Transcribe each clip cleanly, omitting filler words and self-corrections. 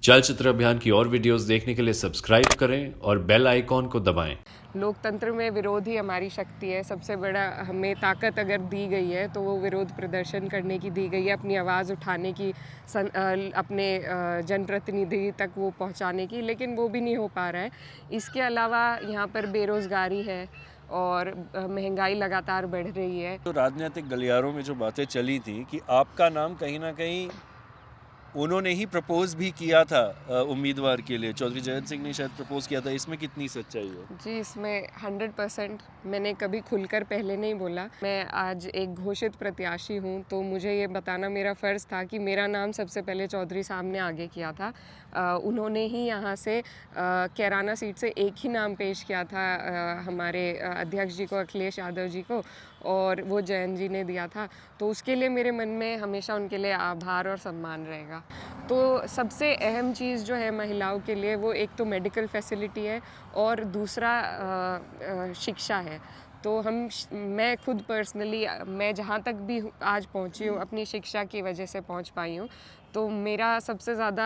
चलचित्र अभियान की और वीडियोस देखने के लिए सब्सक्राइब करें और बेल आइकॉन को दबाएं। लोकतंत्र में विरोध ही हमारी शक्ति है। सबसे बड़ा हमें ताकत अगर दी गई है तो वो विरोध प्रदर्शन करने की दी गई है, अपनी आवाज़ उठाने की, अपने जनप्रतिनिधि तक वो पहुंचाने की, लेकिन वो भी नहीं हो पा रहा है। इसके अलावा यहाँ पर बेरोज़गारी है और महंगाई लगातार बढ़ रही है। तो राजनीतिक गलियारों में जो बातें चली थी कि आपका नाम कहीं ना कहीं उन्होंने ही प्रपोज भी किया था उम्मीदवार के लिए, चौधरी जयंत सिंह ने शायद प्रपोज किया था, इसमें कितनी सच्चाई है? जी, इसमें 100% मैंने कभी खुलकर पहले नहीं बोला। मैं आज एक घोषित प्रत्याशी हूँ, तो मुझे ये बताना मेरा फ़र्ज़ था कि मेरा नाम सबसे पहले चौधरी साहब ने आगे किया था। उन्होंने ही यहाँ से कैराना सीट से एक ही नाम पेश किया था हमारे अध्यक्ष जी को, अखिलेश यादव जी को, और वो जयंत जी ने दिया था। तो उसके लिए मेरे मन में हमेशा उनके लिए आभार और सम्मान रहेगा। तो सबसे अहम चीज़ जो है महिलाओं के लिए, वो एक तो मेडिकल फैसिलिटी है और दूसरा शिक्षा है। तो मैं खुद पर्सनली, मैं जहाँ तक भी आज पहुँची हूँ अपनी शिक्षा की वजह से पहुँच पाई हूँ। तो मेरा सबसे ज़्यादा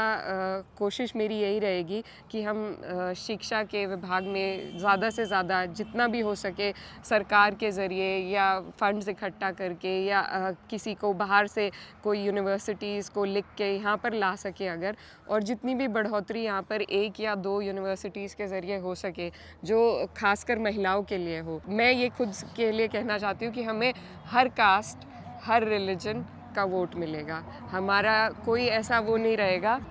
कोशिश मेरी यही रहेगी कि हम शिक्षा के विभाग में ज़्यादा से ज़्यादा जितना भी हो सके सरकार के ज़रिए या फंड्स इकट्ठा करके या किसी को बाहर से कोई यूनिवर्सिटीज़ को लिख के यहाँ पर ला सके अगर, और जितनी भी बढ़ोतरी यहाँ पर 1 या 2 यूनिवर्सिटीज़ के ज़रिए हो सके जो खासकर महिलाओं के लिए हो। मैं ये खुद के लिए कहना चाहती हूँ कि हमें हर कास्ट, हर रिलीजन का वोट मिलेगा। हमारा कोई ऐसा वो नहीं रहेगा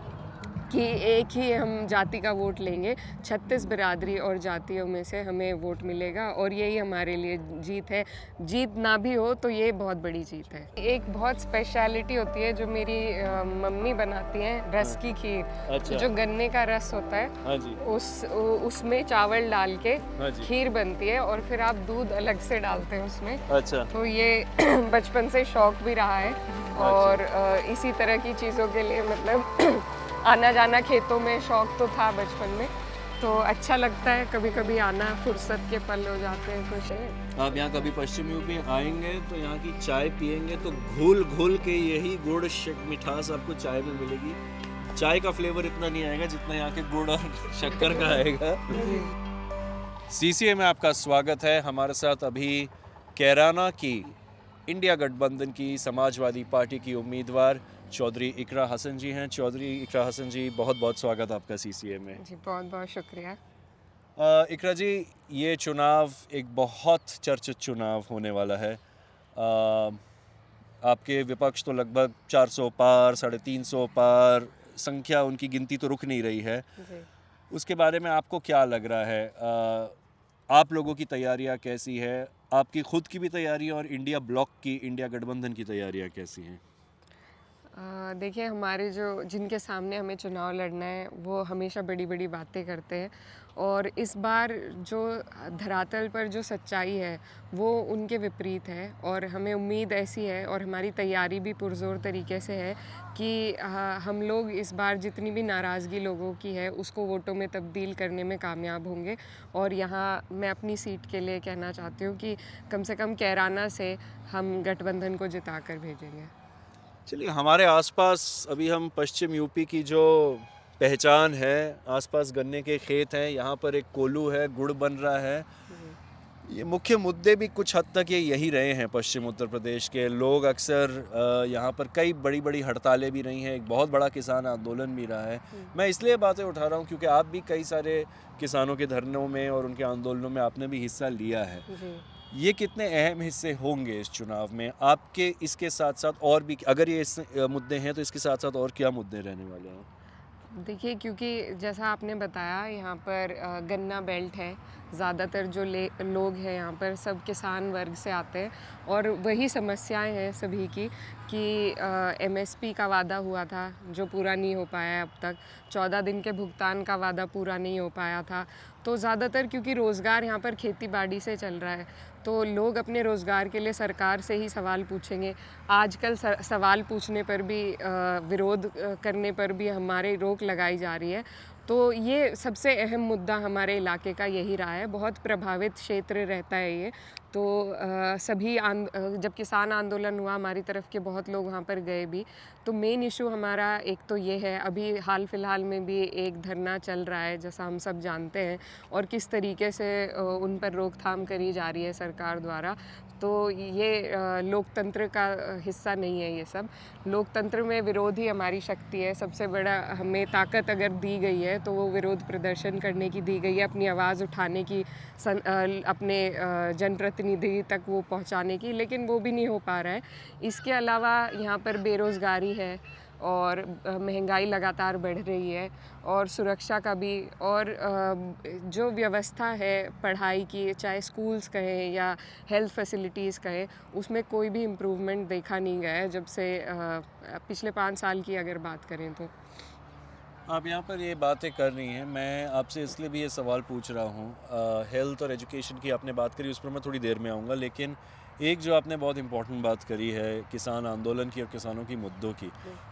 कि एक ही हम जाति का वोट लेंगे। 36 बिरादरी और जातियों में से हमें वोट मिलेगा और यही हमारे लिए जीत है। जीत ना भी हो तो ये बहुत बड़ी जीत है। एक बहुत स्पेशलिटी होती है जो मेरी मम्मी बनाती हैं, रस की खीर। अच्छा। जो गन्ने का रस होता है, हाँ जी। उसमें चावल डाल के हाँ जी। खीर बनती है और फिर आप दूध अलग से डालते हैं उसमें। अच्छा। तो ये बचपन से शौक भी रहा है और इसी तरह की चीज़ों के लिए मतलब आना जाना खेतों में शौक तो था बचपन में, तो अच्छा लगता है कभी कभी आना, फुर्सत के पल हो जाते हैं कुछ। आप यहाँ कभी पश्चिम यूपी आएंगे तो यहाँ की चाय पियेंगे तो घुल घुल के यही गुड़ मिठास आपको चाय में मिलेगी। चाय का फ्लेवर इतना नहीं आएगा जितना यहाँ के गुड़ और शक्कर का आएगा। सीसीए में आपका स्वागत है। हमारे साथ अभी कैराना की इंडिया गठबंधन की समाजवादी पार्टी की उम्मीदवार चौधरी इकरा हसन जी हैं। चौधरी इकरा हसन जी, बहुत बहुत स्वागत आपका सीसीए में। जी, बहुत बहुत शुक्रिया। इकरा जी, ये चुनाव एक बहुत चर्चित चुनाव होने वाला है। आपके विपक्ष तो लगभग 400 पार, 350 पार, संख्या उनकी गिनती तो रुक नहीं रही है जी। उसके बारे में आपको क्या लग रहा है? आप लोगों की तैयारियां कैसी है? आपकी खुद की भी तैयारी और इंडिया ब्लॉक की, इंडिया गठबंधन की तैयारियां कैसी हैं? देखिए, हमारे जिनके सामने हमें चुनाव लड़ना है वो हमेशा बड़ी बड़ी बातें करते हैं, और इस बार जो धरातल पर जो सच्चाई है वो उनके विपरीत है। और हमें उम्मीद ऐसी है और हमारी तैयारी भी पुरजोर तरीके से है कि हम लोग इस बार जितनी भी नाराज़गी लोगों की है उसको वोटों में तब्दील करने में कामयाब होंगे। और यहाँ मैं अपनी सीट के लिए कहना चाहती हूँ कि कम से कम कैराना से हम गठबंधन को जिता कर भेजेंगे। चलिए, हमारे आसपास अभी हम पश्चिम यूपी की जो पहचान है, आसपास गन्ने के खेत हैं, यहाँ पर एक कोल्हू है, गुड़ बन रहा है। ये मुख्य मुद्दे भी कुछ हद तक यही रहे हैं पश्चिम उत्तर प्रदेश के लोग। अक्सर यहाँ पर कई बड़ी बड़ी हड़तालें भी रही हैं, एक बहुत बड़ा किसान आंदोलन भी रहा है। मैं इसलिए बातें उठा रहा हूँ क्योंकि आप भी कई सारे किसानों के धरनों में और उनके आंदोलनों में आपने भी हिस्सा लिया है। ये कितने अहम हिस्से होंगे इस चुनाव में आपके? इसके साथ साथ और भी, अगर ये इस मुद्दे हैं तो इसके साथ साथ और क्या मुद्दे रहने वाले हैं? देखिए, क्योंकि जैसा आपने बताया यहाँ पर गन्ना बेल्ट है, ज़्यादातर जो लोग हैं यहाँ पर सब किसान वर्ग से आते हैं, और वही समस्याएं हैं सभी की कि एमएसपी का वादा हुआ था जो पूरा नहीं हो पाया है अब तक, 14 दिन के भुगतान का वादा पूरा नहीं हो पाया था। तो ज़्यादातर क्योंकि रोज़गार यहाँ पर खेती बाड़ी से चल रहा है तो लोग अपने रोज़गार के लिए सरकार से ही सवाल पूछेंगे। आजकल सवाल पूछने पर भी, विरोध करने पर भी हमारे रोक लगाई जा रही है। तो ये सबसे अहम मुद्दा हमारे इलाके का यही रहा है, बहुत प्रभावित क्षेत्र रहता है ये। तो जब किसान आंदोलन हुआ हमारी तरफ के बहुत लोग वहाँ पर गए भी। तो मेन इशू हमारा एक तो ये है, अभी हाल फिलहाल में भी एक धरना चल रहा है जैसा हम सब जानते हैं, और किस तरीके से उन पर रोकथाम करी जा रही है सरकार द्वारा। तो ये लोकतंत्र का हिस्सा नहीं है। ये सब लोकतंत्र में विरोध ही हमारी शक्ति है। सबसे बड़ा हमें ताकत अगर दी गई है तो वो विरोध प्रदर्शन करने की दी गई है, अपनी आवाज़ उठाने की, अपने जनप्रतिनिधि तक वो पहुंचाने की, लेकिन वो भी नहीं हो पा रहा है। इसके अलावा यहाँ पर बेरोज़गारी है और महंगाई लगातार बढ़ रही है, और सुरक्षा का भी, और जो व्यवस्था है पढ़ाई की, चाहे स्कूल्स कहें या हेल्थ फैसिलिटीज़ कहें, उसमें कोई भी इम्प्रूवमेंट देखा नहीं गया है जब से पिछले 5 साल की अगर बात करें तो। आप यहाँ पर ये बातें कर रही हैं, मैं आपसे इसलिए भी ये सवाल पूछ रहा हूँ। हेल्थ और एजुकेशन की आपने बात करी, उस पर मैं थोड़ी देर में आऊँगा, लेकिन एक जो आपने बहुत इम्पोर्टेंट बात करी है किसान आंदोलन की और किसानों की मुद्दों की,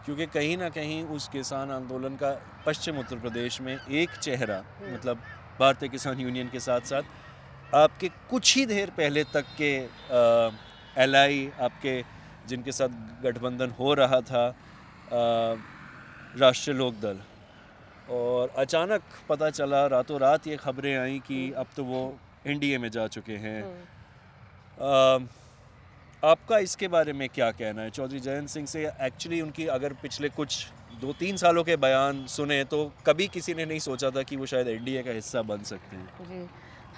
क्योंकि कहीं ना कहीं उस किसान आंदोलन का पश्चिम उत्तर प्रदेश में एक चेहरा, मतलब भारतीय किसान यूनियन के साथ साथ आपके कुछ ही देर पहले तक के एलआई, आपके जिनके साथ गठबंधन हो रहा था, राष्ट्रीय लोक दल, और अचानक पता चला, रातों रात ये खबरें आई कि अब तो वो एनडीए में जा चुके हैं। आपका इसके बारे में क्या कहना है? चौधरी जयंत सिंह से एक्चुअली उनकी अगर पिछले कुछ 2-3 सालों के बयान सुने तो कभी किसी ने नहीं सोचा था कि वो शायद एनडीए का हिस्सा बन सकते हैं। जी,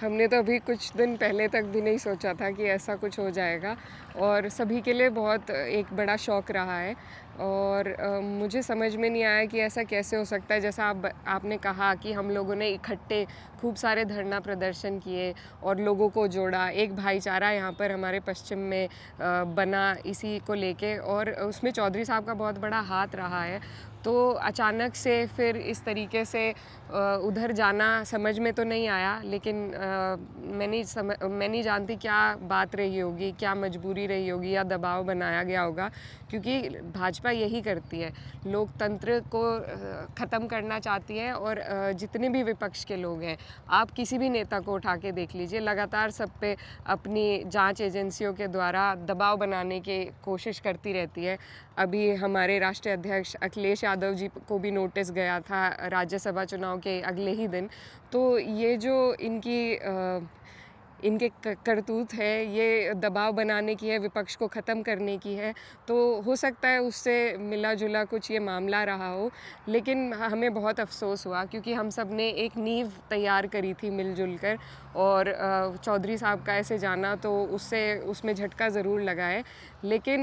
हमने तो अभी कुछ दिन पहले तक भी नहीं सोचा था कि ऐसा कुछ हो जाएगा, और सभी के लिए बहुत एक बड़ा शौक रहा है। और मुझे समझ में नहीं आया कि ऐसा कैसे हो सकता है। जैसा आपने कहा कि हम लोगों ने इकट्ठे खूब सारे धरना प्रदर्शन किए और लोगों को जोड़ा, एक भाईचारा यहाँ पर हमारे पश्चिम में बना इसी को लेके, और उसमें चौधरी साहब का बहुत बड़ा हाथ रहा है। तो अचानक से फिर इस तरीके से उधर जाना समझ में तो नहीं आया, लेकिन मैं नहीं जानती क्या बात रही होगी, क्या मजबूरी रही होगी या दबाव बनाया गया होगा, क्योंकि भाजपा यही करती है, लोकतंत्र को ख़त्म करना चाहती है। और जितने भी विपक्ष के लोग हैं, आप किसी भी नेता को उठा के देख लीजिए, लगातार सब पे अपनी जांच एजेंसियों के द्वारा दबाव बनाने की कोशिश करती रहती है। अभी हमारे राष्ट्रीय अध्यक्ष अखिलेश यादव जी को भी नोटिस गया था राज्यसभा चुनाव के अगले ही दिन। तो ये जो इनके करतूत है, ये दबाव बनाने की है, विपक्ष को ख़त्म करने की है। तो हो सकता है उससे मिला जुला कुछ ये मामला रहा हो, लेकिन हमें बहुत अफसोस हुआ, क्योंकि हम सब ने एक नींव तैयार करी थी मिलजुल कर, और चौधरी साहब का ऐसे जाना तो उसमें झटका ज़रूर लगा है। लेकिन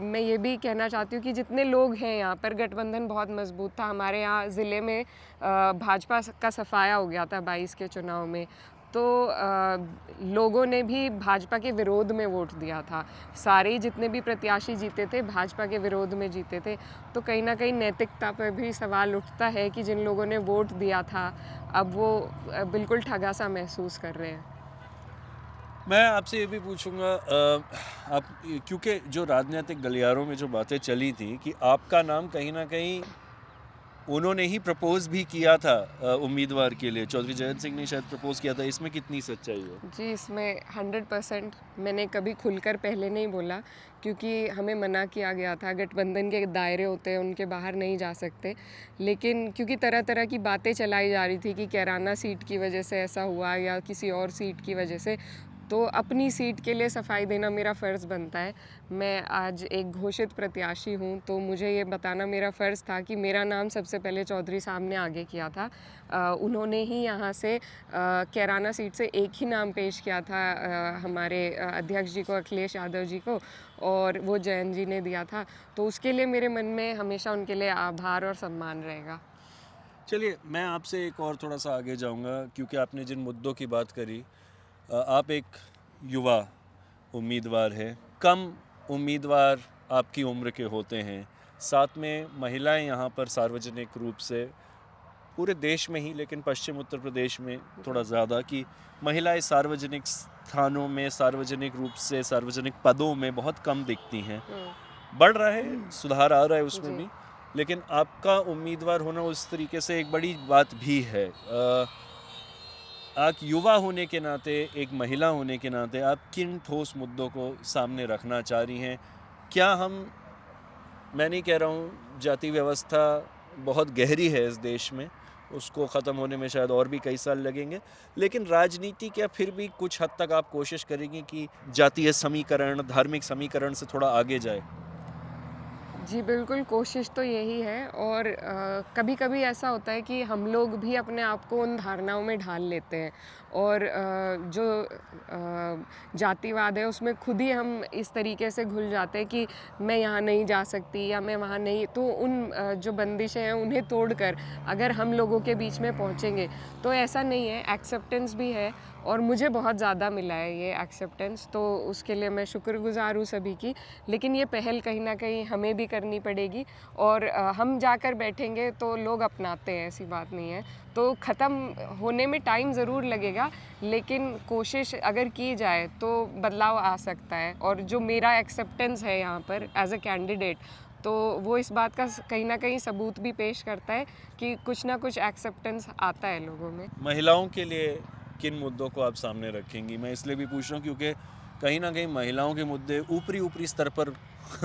मैं ये भी कहना चाहती हूँ कि जितने लोग हैं यहाँ पर, गठबंधन बहुत मजबूत था। हमारे यहाँ ज़िले में भाजपा का सफाया हो गया था 22 के चुनाव में, तो लोगों ने भी भाजपा के विरोध में वोट दिया था। सारे जितने भी प्रत्याशी जीते थे भाजपा के विरोध में जीते थे। तो कहीं ना कहीं नैतिकता पर भी सवाल उठता है कि जिन लोगों ने वोट दिया था अब वो बिल्कुल ठगा सा महसूस कर रहे हैं। मैं आपसे ये भी पूछूंगा, आप, क्योंकि जो राजनीतिक गलियारों में जो बातें चली थी कि आपका नाम कहीं ना कहीं उन्होंने ही प्रपोज भी किया था उम्मीदवार के लिए, चौधरी जयंत सिंह ने शायद प्रपोज किया था, इसमें कितनी सच्चाई है? जी, इसमें 100% मैंने कभी खुलकर पहले नहीं बोला, क्योंकि हमें मना किया गया था। गठबंधन के दायरे होते हैं, उनके बाहर नहीं जा सकते। लेकिन क्योंकि तरह तरह की बातें चलाई जा रही थी कि कैराना सीट की वजह से ऐसा हुआ या किसी और सीट की वजह से, तो अपनी सीट के लिए सफाई देना मेरा फ़र्ज़ बनता है। मैं आज एक घोषित प्रत्याशी हूँ, तो मुझे ये बताना मेरा फ़र्ज़ था कि मेरा नाम सबसे पहले चौधरी साहब ने आगे किया था। उन्होंने ही यहाँ से कैराना सीट से एक ही नाम पेश किया था हमारे अध्यक्ष जी को, अखिलेश यादव जी को, और वो जयंत जी ने दिया था। तो उसके लिए मेरे मन में हमेशा उनके लिए आभार और सम्मान रहेगा। चलिए, मैं आपसे एक और थोड़ा सा आगे जाऊंगा, क्योंकि आपने जिन मुद्दों की बात करी, आप एक युवा उम्मीदवार हैं, कम उम्मीदवार आपकी उम्र के होते हैं, साथ में महिलाएं यहाँ पर सार्वजनिक रूप से, पूरे देश में ही लेकिन पश्चिम उत्तर प्रदेश में थोड़ा ज़्यादा, कि महिलाएं सार्वजनिक स्थानों में, सार्वजनिक रूप से, सार्वजनिक पदों में बहुत कम दिखती हैं। बढ़ रहा है, सुधार आ रहा है उसमें भी, लेकिन आपका उम्मीदवार होना उस तरीके से एक बड़ी बात भी है। आप युवा होने के नाते, एक महिला होने के नाते, आप किन ठोस मुद्दों को सामने रखना चाह रही हैं? क्या मैं नहीं कह रहा हूँ जाति व्यवस्था बहुत गहरी है इस देश में, उसको ख़त्म होने में शायद और भी कई साल लगेंगे, लेकिन राजनीति क्या फिर भी कुछ हद तक आप कोशिश करेंगी कि जातीय समीकरण, धार्मिक समीकरण से थोड़ा आगे जाए? जी बिल्कुल, कोशिश तो यही है और कभी-कभी ऐसा होता है कि हम लोग भी अपने आप को उन धारणाओं में ढाल लेते हैं और जो जातिवाद है उसमें खुद ही हम इस तरीके से घुल जाते हैं कि मैं यहाँ नहीं जा सकती या मैं वहाँ नहीं, तो उन जो बंदिशें हैं उन्हें तोड़कर अगर हम लोगों के बीच में पहुँचेंगे तो ऐसा नहीं है, एक्सेप्टेंस भी है और मुझे बहुत ज़्यादा मिला है ये एक्सेप्टेंस, तो उसके लिए मैं शुक्रगुज़ार हूँ सभी की। लेकिन ये पहल कहीं न कहीं हमें भी करनी पड़ेगी और हम जाकर बैठेंगे तो लोग अपनाते हैं, ऐसी बात नहीं है। तो ख़त्म होने में टाइम ज़रूर लगेगा, लेकिन कोशिश अगर की जाए तो बदलाव आ सकता है और जो मेरा एक्सेप्टेंस है यहाँ पर एज़ अ कैंडिडेट, तो वो इस बात का कहीं न कहीं सबूत भी पेश करता है कि कुछ ना कुछ एक्सेप्टेंस आता है लोगों में। महिलाओं के लिए किन मुद्दों को आप सामने रखेंगी? मैं इसलिए भी पूछ रहा हूँ क्योंकि कहीं ना कहीं महिलाओं के मुद्दे ऊपरी स्तर पर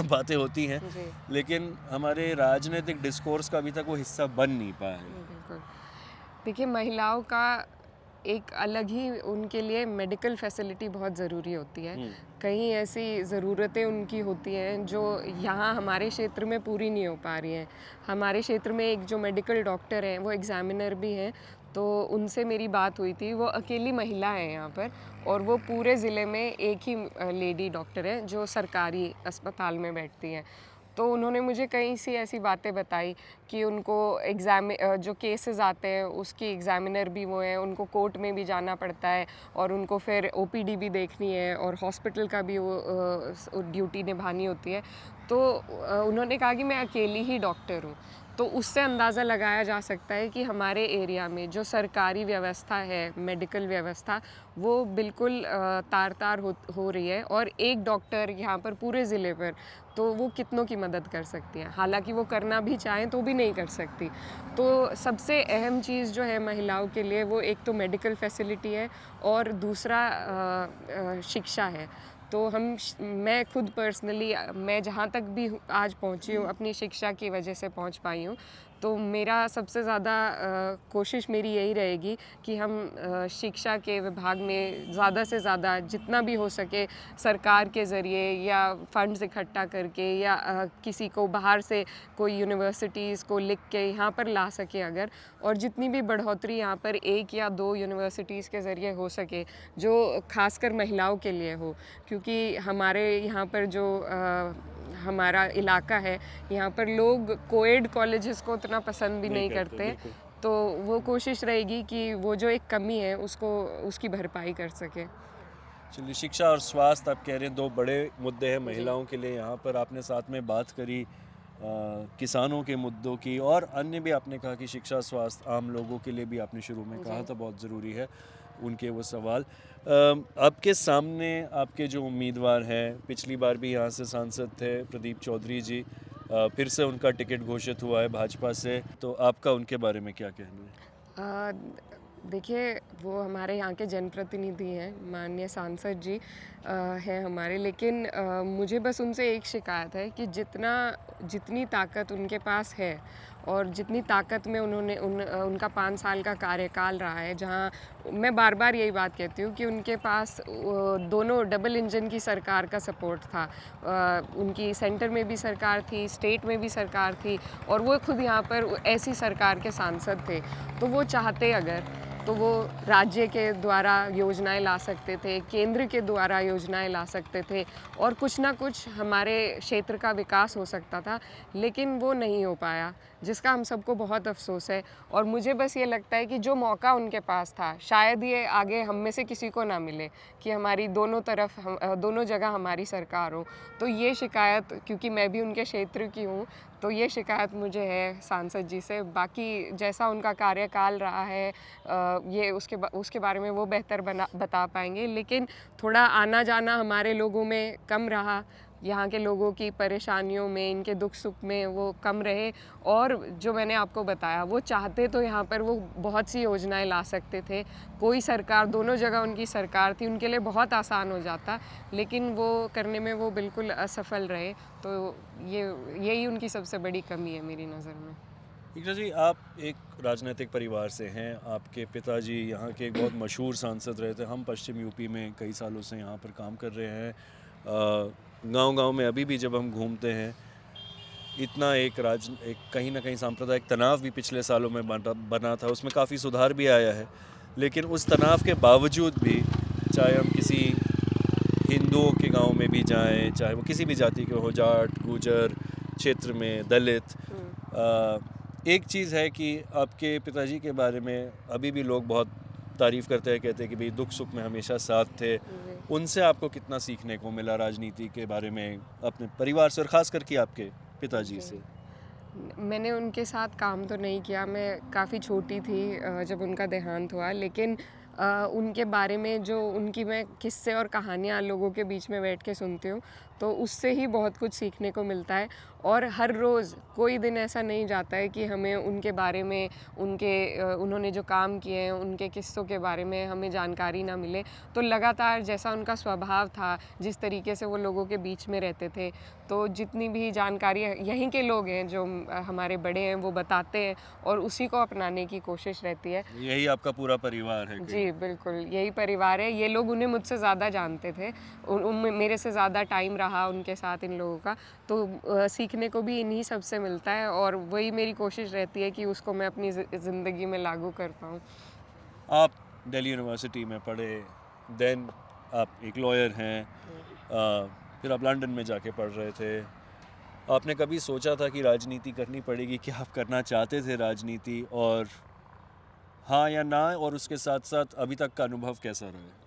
बातें होती हैं, जी, लेकिन हमारे राजनीतिक डिस्कोर्स का अभी तक वो हिस्सा बन नहीं पाया है। बिल्कुल। देखिए, महिलाओं का एक अलग ही उनके लिए मेडिकल फैसिलिटी बहुत ज़रूरी होती है। कहीं ऐसी ज़रूरतें उनकी होती हैं जो यहाँ हमारे क्षेत्र में पूरी नहीं हो पा रही हैं। हमारे क्षेत्र में एक जो मेडिकल डॉक्टर हैं वो एग्ज़ामिनर भी हैं, तो उनसे मेरी बात हुई थी। वो अकेली महिला हैं यहाँ पर और वो पूरे ज़िले में एक ही लेडी डॉक्टर हैं जो सरकारी अस्पताल में बैठती हैं। तो उन्होंने मुझे कई सी ऐसी बातें बताई कि उनको जो केसेस आते हैं उसकी एग्ज़ामिनर भी वो हैं, उनको कोर्ट में भी जाना पड़ता है और उनको फिर ओपीडी भी देखनी है और हॉस्पिटल का भी वो ड्यूटी निभानी होती है। तो उन्होंने कहा कि मैं अकेली ही डॉक्टर हूँ। तो उससे अंदाज़ा लगाया जा सकता है कि हमारे एरिया में जो सरकारी व्यवस्था है, मेडिकल व्यवस्था, वो बिल्कुल तार-तार हो रही है और एक डॉक्टर यहाँ पर पूरे ज़िले पर, तो वो कितनों की मदद कर सकती हैं। हालाँकि वो करना भी चाहें तो भी नहीं कर सकती। तो सबसे अहम चीज़ जो है महिलाओं के लिए वो एक तो मेडिकल फैसिलिटी है और दूसरा शिक्षा है। तो मैं खुद पर्सनली मैं जहाँ तक भी आज पहुँची हूँ अपनी शिक्षा की वजह से पहुँच पाई हूँ, तो मेरा सबसे ज़्यादा कोशिश मेरी यही रहेगी कि हम शिक्षा के विभाग में ज़्यादा से ज़्यादा जितना भी हो सके सरकार के ज़रिए या फंड्स इकट्ठा करके या किसी को बाहर से कोई यूनिवर्सिटीज़ को लिख के यहाँ पर ला सके अगर, और जितनी भी बढ़ोतरी यहाँ पर 1 या 2 यूनिवर्सिटीज़ के ज़रिए हो सके जो ख़ासकर महिलाओं के लिए हो, क्योंकि हमारे यहाँ पर जो हमारा इलाका है यहाँ पर लोग कोएड कॉलेजेस को उतना पसंद भी नहीं करते, तो वो कोशिश रहेगी कि वो जो एक कमी है उसको उसकी भरपाई कर सके। चलिए, शिक्षा और स्वास्थ्य आप कह रहे हैं 2 बड़े मुद्दे हैं महिलाओं के लिए। यहाँ पर आपने साथ में बात करी किसानों के मुद्दों की और अन्य भी आपने कहा कि शिक्षा स्वास्थ्य आम लोगों के लिए भी आपने शुरू में कहा था बहुत ज़रूरी है उनके वो सवाल। आपके सामने आपके जो उम्मीदवार हैं, पिछली बार भी यहाँ से सांसद थे प्रदीप चौधरी जी, फिर से उनका टिकट घोषित हुआ है भाजपा से, तो आपका उनके बारे में क्या कहना है? देखिए, वो हमारे यहाँ के जनप्रतिनिधि हैं, माननीय सांसद जी हैं हमारे, लेकिन मुझे बस उनसे एक शिकायत है कि जितनी ताकत उनके पास है और जितनी ताकत में उनका 5 साल का कार्यकाल रहा है, जहाँ मैं बार बार यही बात कहती हूँ कि उनके पास दोनों डबल इंजन की सरकार का सपोर्ट था। उनकी सेंटर में भी सरकार थी, स्टेट में भी सरकार थी और वो खुद यहाँ पर ऐसी सरकार के सांसद थे। तो वो चाहते अगर तो वो राज्य के द्वारा योजनाएं ला सकते थे, केंद्र के द्वारा योजनाएं ला सकते थे और कुछ ना कुछ हमारे क्षेत्र का विकास हो सकता था, लेकिन वो नहीं हो पाया, जिसका हम सबको बहुत अफसोस है। और मुझे बस ये लगता है कि जो मौका उनके पास था शायद ये आगे हम में से किसी को ना मिले कि हमारी दोनों जगह हमारी सरकार हो। तो ये शिकायत, क्योंकि मैं भी उनके क्षेत्र की हूँ, तो ये शिकायत मुझे है सांसद जी से। बाकी जैसा उनका कार्यकाल रहा है ये उसके बारे में वो बेहतर बता पाएंगे, लेकिन थोड़ा आना जाना हमारे लोगों में कम रहा, यहाँ के लोगों की परेशानियों में, इनके दुख सुख में वो कम रहे। और जो मैंने आपको बताया, वो चाहते तो यहाँ पर वो बहुत सी योजनाएं ला सकते थे। कोई सरकार, दोनों जगह उनकी सरकार थी, उनके लिए बहुत आसान हो जाता, लेकिन वो करने में वो बिल्कुल असफल रहे। तो यही उनकी सबसे बड़ी कमी है मेरी नज़र में। इकरा जी, आप एक राजनीतिक परिवार से हैं, आपके पिताजी यहाँ के एक बहुत मशहूर सांसद रहे थे। हम पश्चिम यूपी में कई सालों से यहाँ पर काम कर रहे हैं। गांव-गांव में अभी भी जब हम घूमते हैं, इतना एक कहीं ना कहीं सांप्रदायिक तनाव भी पिछले सालों में बना था, उसमें काफ़ी सुधार भी आया है। लेकिन उस तनाव के बावजूद भी, चाहे हम किसी हिंदुओं के गांव में भी जाएं, चाहे वो किसी भी जाति के हो, जाट, गुजर क्षेत्र में, दलित, एक चीज़ है कि आपके पिताजी के बारे में अभी भी लोग बहुत तारीफ़ करते हैं, कहते हैं कि भाई दुख सुख में हमेशा साथ थे। उनसे आपको कितना सीखने को मिला राजनीति के बारे में, अपने परिवार से, और ख़ास करके आपके पिताजी से? मैंने उनके साथ काम तो नहीं किया, मैं काफ़ी छोटी थी जब उनका देहांत हुआ, लेकिन उनके बारे में जो उनकी मैं किस्से और कहानियाँ लोगों के बीच में बैठ के सुनती हूँ, तो उससे ही बहुत कुछ सीखने को मिलता है। और हर रोज़ कोई दिन ऐसा नहीं जाता है कि हमें उनके बारे में, उन्होंने जो काम किए हैं, उनके किस्सों के बारे में हमें जानकारी ना मिले। तो लगातार जैसा उनका स्वभाव था, जिस तरीके से वो लोगों के बीच में रहते थे, तो जितनी भी जानकारी यहीं के लोग हैं जो हमारे बड़े हैं वो बताते हैं, और उसी को अपनाने की कोशिश रहती है। यही आपका पूरा परिवार है? जी बिल्कुल, यही परिवार है। ये लोग उन्हें मुझसे ज़्यादा जानते थे, मेरे से ज़्यादा टाइम रहा उनके साथ इन लोगों का, तो सीखने को भी इन्हीं सब से मिलता है, और वही मेरी कोशिश रहती है कि उसको मैं अपनी ज़िंदगी में लागू कर पाऊँ। आप दिल्ली यूनिवर्सिटी में पढ़े, देन आप एक लॉयर हैं, फिर आप लंदन में जाके पढ़ रहे थे। आपने कभी सोचा था कि राजनीति करनी पड़ेगी? कि आप करना चाहते थे राजनीति, और हाँ या ना? और उसके साथ साथ अभी तक का अनुभव कैसा रहा?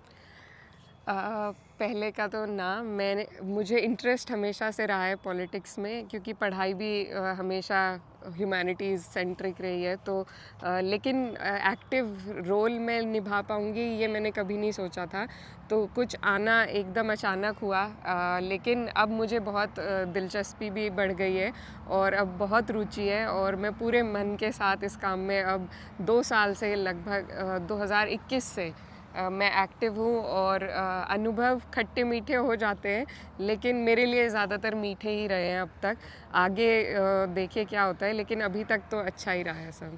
पहले का तो ना, मुझे इंटरेस्ट हमेशा से रहा है पॉलिटिक्स में, क्योंकि पढ़ाई भी हमेशा ह्यूमैनिटीज़ सेंट्रिक रही है। तो लेकिन एक्टिव रोल मैं निभा पाऊँगी ये मैंने कभी नहीं सोचा था। तो कुछ आना एकदम अचानक हुआ, लेकिन अब मुझे बहुत दिलचस्पी भी बढ़ गई है, और अब बहुत रुचि है, और मैं पूरे मन के साथ इस काम में अब 2 साल से, लगभग 2021 से मैं एक्टिव हूँ। और अनुभव खट्टे मीठे हो जाते हैं, लेकिन मेरे लिए ज़्यादातर मीठे ही रहे हैं अब तक। आगे देखिए क्या होता है, लेकिन अभी तक तो अच्छा ही रहा है सब।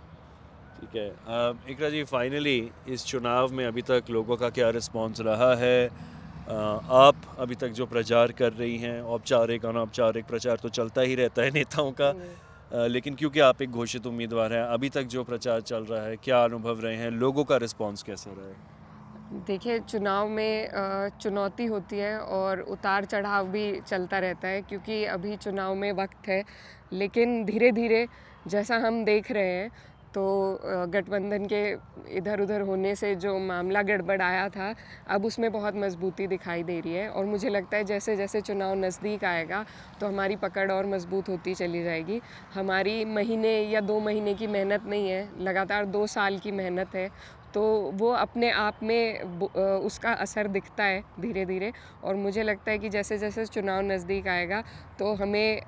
ठीक है। इकरा जी, फाइनली इस चुनाव में अभी तक लोगों का क्या रिस्पांस रहा है? आप अभी तक जो प्रचार कर रही हैं, औपचारिक अनौपचारिक प्रचार तो चलता ही रहता है नेताओं का, लेकिन क्योंकि आप एक घोषित उम्मीदवार हैं, अभी तक जो प्रचार चल रहा है, क्या अनुभव रहे हैं? लोगों का रिस्पांस कैसा रहा है? देखिए, चुनाव में चुनौती होती है और उतार चढ़ाव भी चलता रहता है, क्योंकि अभी चुनाव में वक्त है। लेकिन धीरे धीरे जैसा हम देख रहे हैं, तो गठबंधन के इधर उधर होने से जो मामला गड़बड़ाया था, अब उसमें बहुत मजबूती दिखाई दे रही है। और मुझे लगता है जैसे जैसे चुनाव नज़दीक आएगा, तो हमारी पकड़ और मजबूत होती चली जाएगी। हमारी महीने या 2 महीने की मेहनत नहीं है, लगातार 2 साल की मेहनत है। तो वो अपने आप में उसका असर दिखता है धीरे धीरे। और मुझे लगता है कि जैसे जैसे चुनाव नज़दीक आएगा, तो हमें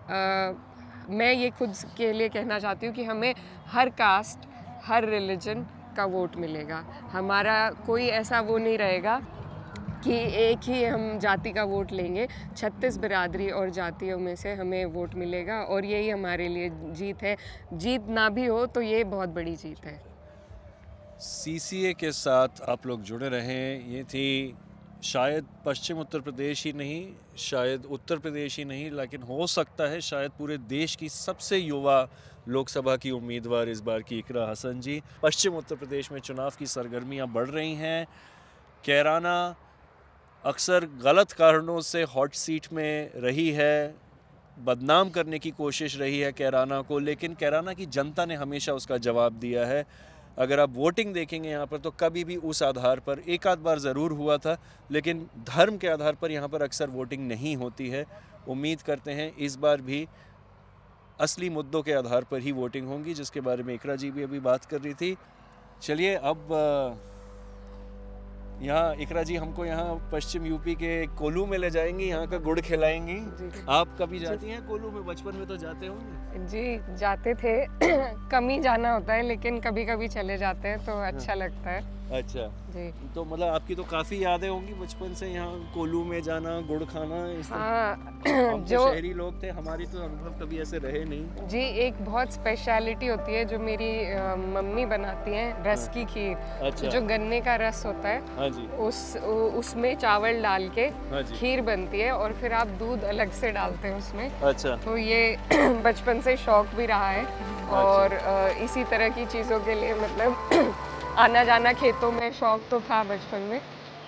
मैं ये खुद के लिए कहना चाहती हूँ कि हमें हर कास्ट, हर रिलीजन का वोट मिलेगा। हमारा कोई ऐसा वो नहीं रहेगा कि एक ही हम जाति का वोट लेंगे। 36 बिरादरी और जातियों में से हमें वोट मिलेगा, और यही हमारे लिए जीत है। जीत ना भी हो तो ये बहुत बड़ी जीत है। सीसीए के साथ आप लोग जुड़े रहें, ये थी शायद पश्चिम उत्तर प्रदेश ही नहीं, शायद उत्तर प्रदेश ही नहीं, लेकिन हो सकता है शायद पूरे देश की सबसे युवा लोकसभा की उम्मीदवार इस बार की इकरा हसन जी। पश्चिम उत्तर प्रदेश में चुनाव की सरगर्मियां बढ़ रही हैं। कैराना अक्सर गलत कारणों से हॉट सीट में रही है, बदनाम करने की कोशिश रही है कैराना को, लेकिन कैराना की जनता ने हमेशा उसका जवाब दिया है। अगर आप वोटिंग देखेंगे यहाँ पर, तो कभी भी उस आधार पर, एक आध बार ज़रूर हुआ था, लेकिन धर्म के आधार पर यहाँ पर अक्सर वोटिंग नहीं होती है। उम्मीद करते हैं इस बार भी असली मुद्दों के आधार पर ही वोटिंग होंगी, जिसके बारे में इकरा जी भी अभी बात कर रही थी। चलिए, अब यहाँ इकरा जी हमको यहाँ पश्चिम यूपी के कोल्लू में ले जाएंगी, यहाँ का गुड़ खिलाएंगी। जी। आप कभी जाती हैं कोल्लू में? बचपन में तो जाते होंगे। जी जाते थे कम ही जाना होता है, लेकिन कभी कभी चले जाते हैं तो अच्छा लगता है। अच्छा, जी तो मतलब आपकी तो काफी यादें होंगी बचपन से यहाँ कोल्लू में जाना, गुड़ खाना इस तरह। हाँ हम तो जो शहरी लोग थे, हमारी तो अनुभव कभी ऐसे रहे नहीं। जी एक बहुत स्पेशलिटी होती है जो मेरी मम्मी बनाती हैं, रस की खीर। अच्छा। जो गन्ने का रस होता है हाँ जी। उसमें चावल डाल के हाँ जी। खीर बनती है और फिर आप दूध अलग से डालते हैं उसमें। अच्छा। तो ये बचपन से शौक भी रहा है और इसी तरह की चीज़ों के लिए मतलब आना जाना खेतों में शौक तो था बचपन में,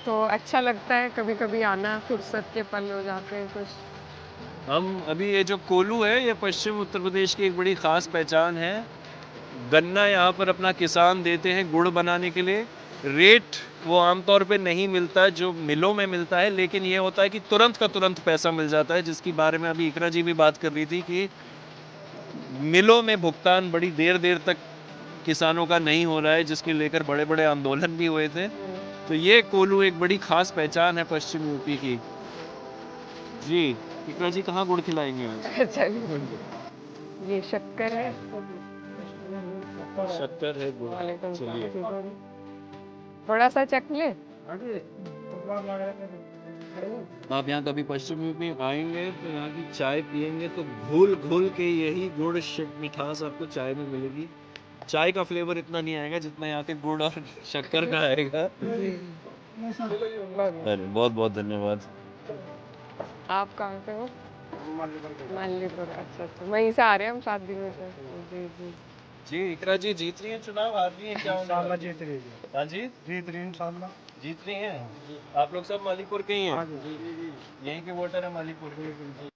तो अच्छा लगता है कभी कभी आना, फुर्सत के पल हो जाते हैं कुछ। हम अभी ये जो कोल्लू है, ये पश्चिम उत्तर प्रदेश की एक बड़ी ख़ास पहचान है। गन्ना यहाँ पर अपना किसान देते हैं गुड़ बनाने के लिए। रेट वो आमतौर पे नहीं मिलता जो मिलों में मिलता है, लेकिन ये होता है कि तुरंत का तुरंत पैसा मिल जाता है, जिसकी बारे में अभी इकरा जी भी बात कर रही थी कि मिलों में भुगतान बड़ी देर देर तक किसानों का नहीं हो रहा है, जिसके लेकर बड़े बड़े आंदोलन भी हुए थे। तो ये कोल्लू एक बड़ी ख़ास पहचान है पश्चिम यूपी की। जी, इकरा जी कहाँ गुड़ खिलाएंगे आज? चलिए ये शक्कर है। शक्कर है, गुड़। वालेकुम चलिए। सलाम। थोड़ा सा चख ले। आप यहाँ कभी पश्चिम यूपी आएंगे तो यहाँ की चाय पियेंगे तो घुल घुल के यही गुड़ मिठास आपको चाय में मिलेगी। चाय का फ्लेवर इतना नहीं आएगा जितना यहाँ के गुड़ और शक्कर का आएगा। अरे बहुत बहुत धन्यवाद। आप कहाँ से हो? मालीपुर। अच्छा अच्छा, वहीं से आ रहे हैं हम 7 दिनों से। जी जी। जी इकरा जी जीत रही है चुनाव, हार रही है क्या होगा? जीत रही है। हाँ जी जीत रही है इंशाल्लाह। जीत रही हैं। आप लोग सब मालीपुर के ही हैं? यहीं के वोटर है मालीपुर के।